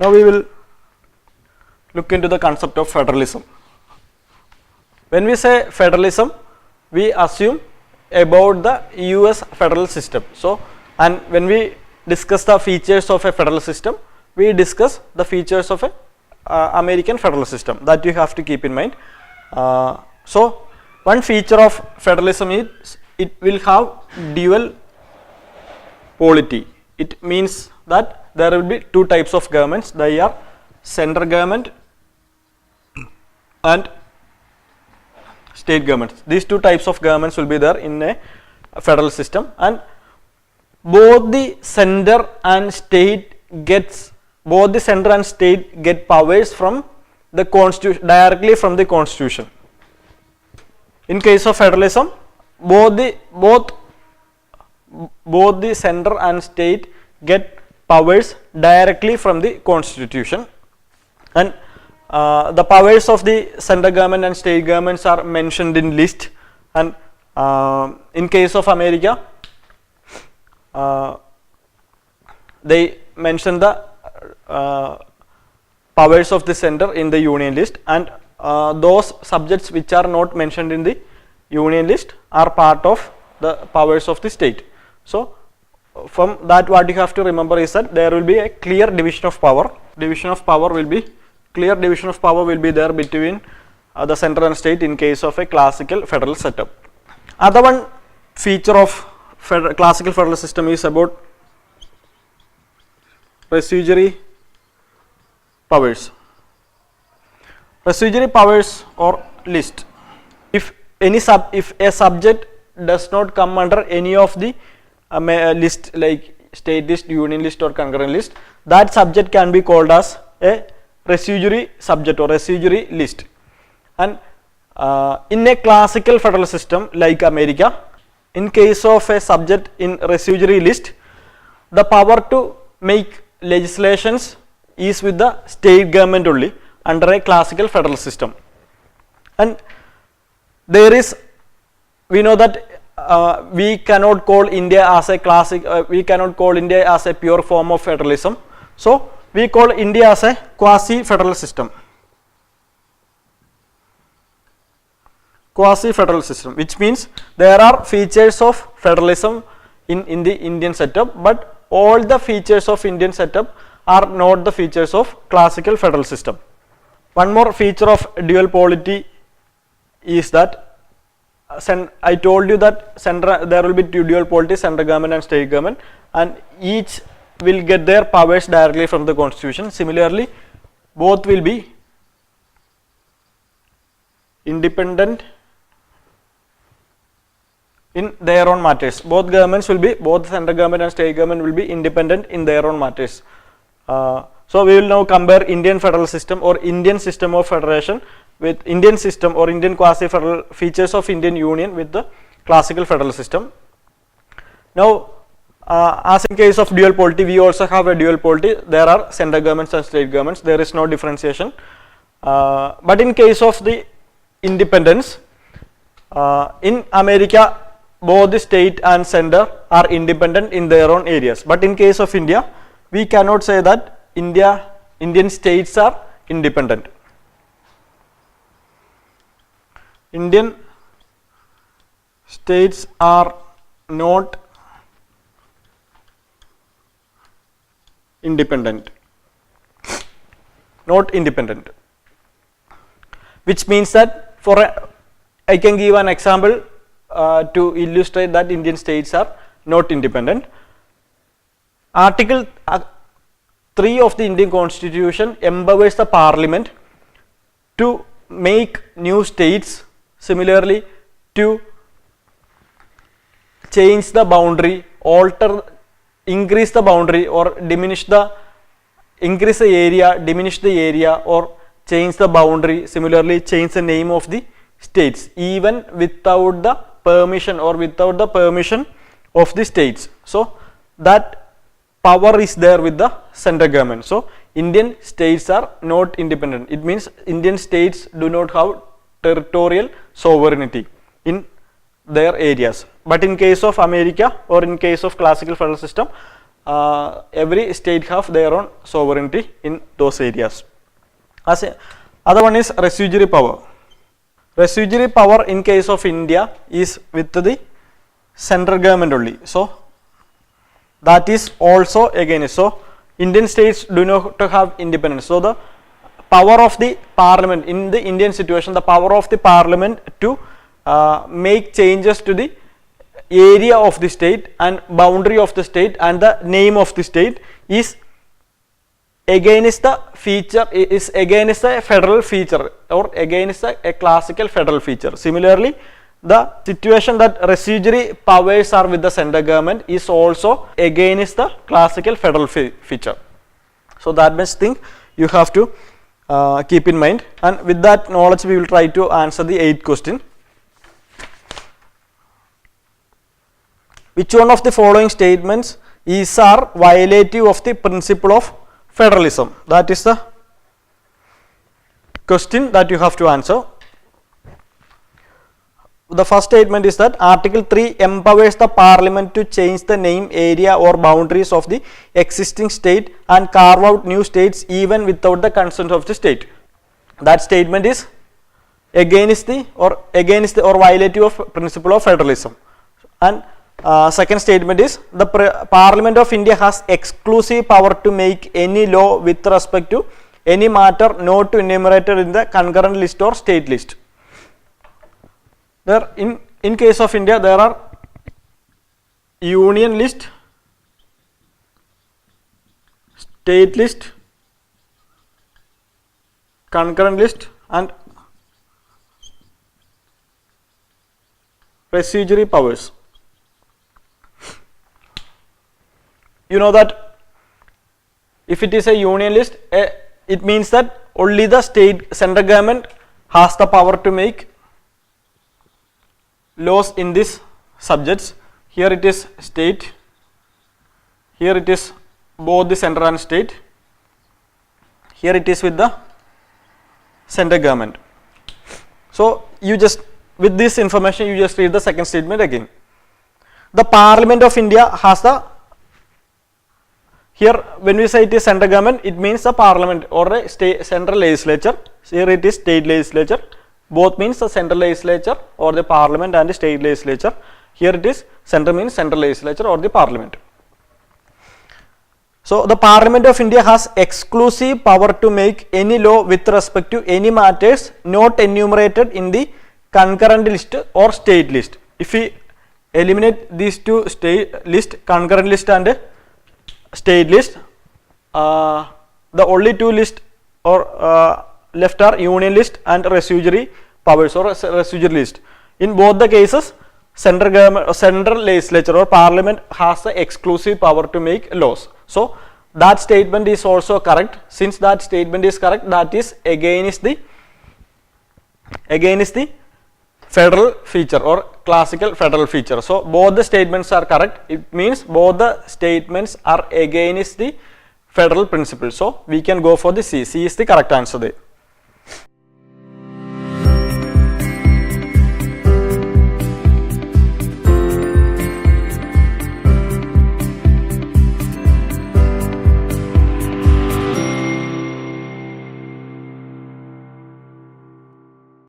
Now we will look into the concept of federalism. When we say federalism, we assume about the US federal system. So, and when we discuss the features of a federal system, we discuss the features of a American federal system. That you have to keep in mind. So, one feature of federalism is it will have dual polity. It means that there will be two types of governments. They are central government and state governments. These two types of governments will be there in a federal system, and both the center and state get powers from the constitution, directly from the constitution. In case of federalism, both the center and state get powers directly from the constitution, and the powers of the central government and state governments are mentioned in list. And in case of America, they mention the powers of the center in the union list, and those subjects which are not mentioned in the union list are part of the powers of the state. So, from that, what you have to remember is that there will be a clear division of power. Clear division of power will be there between the center and state in case of a classical federal setup. Other one feature of classical federal system is about residuary powers. Residuary powers or list. If a subject does not come under any of the list, like state list, union list or concurrent list, that subject can be called as a residuary subject or residuary list. And in a classical federal system like America, in case of a subject in residuary list, the power to make legislations is with the state government only under a classical federal system. And there is, we know that we cannot call India as a we cannot call India as a pure form of federalism. So, we call India as a quasi-federal system. Quasi-federal system, which means there are features of federalism in the Indian setup, but all the features of Indian setup are not the features of classical federal system. One more feature of dual polity is that I told you that there will be dual polity, central government and state government, and each will get their powers directly from the constitution. Similarly, both will be independent in their own matters. Both central government and state government will be independent in their own matters. So we will now compare Indian federal system or Indian system of federation with Indian system or Indian quasi-federal features of Indian Union with the classical federal system. Now, as in case of dual polity, we also have a dual polity. There are central governments and state governments. There is no differentiation. But in case of the independence, in America, both the state and center are independent in their own areas. But in case of India, we cannot say that Indian states are independent. Indian states are not independent. Which means that I can give an example to illustrate that Indian states are not independent. Article 3 of the Indian Constitution empowers the Parliament to make new states, similarly to change the boundary, increase the boundary or increase the area, diminish the area or change the boundary, similarly change the name of the states even without the permission or without the permission of the states. So, that power is there with the central government. So, Indian states are not independent. It means Indian states do not have territorial sovereignty in their areas. But in case of America or in case of classical federal system, every state have their own sovereignty in those areas. Other one is residuary power. Residuary power in case of India is with the central government only. So that is also against. So Indian states do not have independence. So the power of the parliament in the Indian situation, the power of the parliament to make changes to the area of the state and boundary of the state and the name of the state is against the feature, is against a federal feature or against a classical federal feature. Similarly, the situation that residuary powers are with the central government is also against the classical federal feature. So that much thing you have to keep in mind, and with that knowledge we will try to answer the 8th question. Which one of the following statements is are violative of the principle of federalism? That is the question that you have to answer. The first statement is that Article 3 empowers the Parliament to change the name, area or boundaries of the existing state and carve out new states even without the consent of the state. That statement is against the or violative of principle of federalism. And second statement is the Parliament of India has exclusive power to make any law with respect to any matter not enumerated in the concurrent list or state list. There in case of India there are union list, state list, concurrent list and residuary powers. You know that if it is a union list, it means that only the state central government has the power to make laws in these subjects. Here it is state, here it is both the central and state, here it is with the central government. So you just, with this information you just read the second statement again. The Parliament of India has the, here when we say it is central government, it means the parliament or a state central legislature. Here it is state legislature. Both means the central legislature or the parliament and the state legislature. Here it is central means central legislature or the parliament. So the Parliament of India has exclusive power to make any law with respect to any matters not enumerated in the concurrent list or state list. If we eliminate these two state list, concurrent list and state list, the only two list or left are union list and residuary powers or residuary list. In both the cases, central government, central legislature or parliament has the exclusive power to make laws. So that statement is also correct. Since that statement is correct, that is against the federal feature or classical federal feature. So both the statements are correct. It means both the statements are against the federal principle. So we can go for the C. C is the correct answer there.